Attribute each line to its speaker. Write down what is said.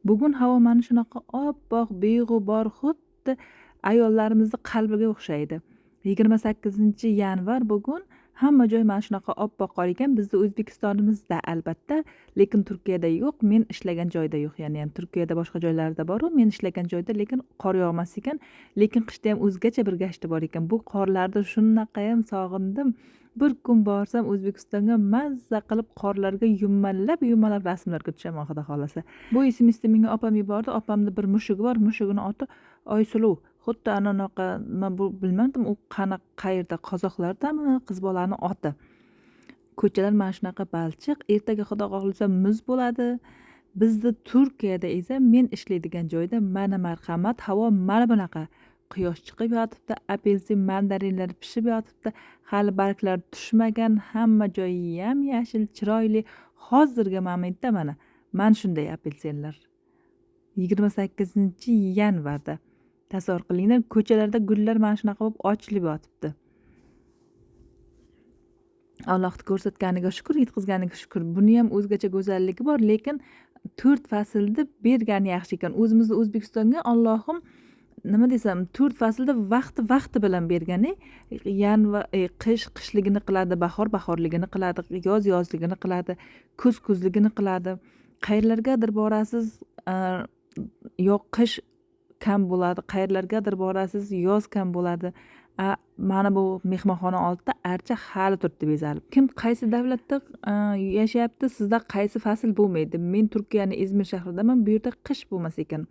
Speaker 1: Bugun havo mana shunaqa oppoq, beg'ubor, xuddi ayollarimizni qalbiga o'xshaydi. 28 yanvar bugun. Hamma joy mana shunaqa oppoq qor ekan. Bizni O'zbekistonimizda albatta, lekin Turkiyada yo'q. Men ishlagan joyda yo'q. Ya'ni Turkiyada boshqa joylarda bor-u, men ishlagan joyda lekin qor yog'mas ekan. Lekin qishda ham o'zgacha bir gashti bor ekan. Bu qorlarni shunaqayam sog'indim. Bir kun borsam O'zbekistonga mazza qilib qorlarga yumalab rasmlarga tushaman, Xudo xolasa. Bu esimizda menga opam yubordi. Opamda bir mushugi bor. Mushugini oti Oysuluv. Xuddi anaqa, men bu bilmadim u qayerda, qozoqlardami, qiz bolani oti. Ko'chalar mana shunaqa balchiq, ertaga Xudo xohlasa muz bo'ladi. Bizda Turkiyada esa men ishlaydigan joyda mana marhamat, havo mana bunaqa. Quyosh chiqib yotibdi, apelsin, mandarinlar pishib yotibdi. Hali barglar tushmagan, hamma joy yam-yashil, chiroyli. Hozirgi momentda mana shunday apelsinlar. 28 yanvarda. Tasavvur qilinglar, ko'chalarda gullar mana shunaqa bo'lib ochilib yotibdi. Allohning ko'rsatganiga shukr, yetkazganiga shukr. Buni ham o'zgacha go'zalligi bor, lekin 4 faslda bergani yaxshi ekan. O'zimizni O'zbekistonga Allohim nima desam, 4 faslda vaqti bilan bergani. Yanvar, qish qishligini qiladi, bahor bahorligini qiladi, yoz yozligini qiladi, kuz kuzligini qiladi. Qayerlargadir borasiz, yo'q qish kam bo'ladi, qayerlargadir borasiz, yoz kam bo'ladi. Mana bu mehmonxona oldida archa hali turibdi bezalib. Kim qaysi davlatda yashayapti, sizda qaysi fasl bo'lmaydi? Men Turkiyaning Izmir shahridaman, bu yerda qish bo'lmas ekan.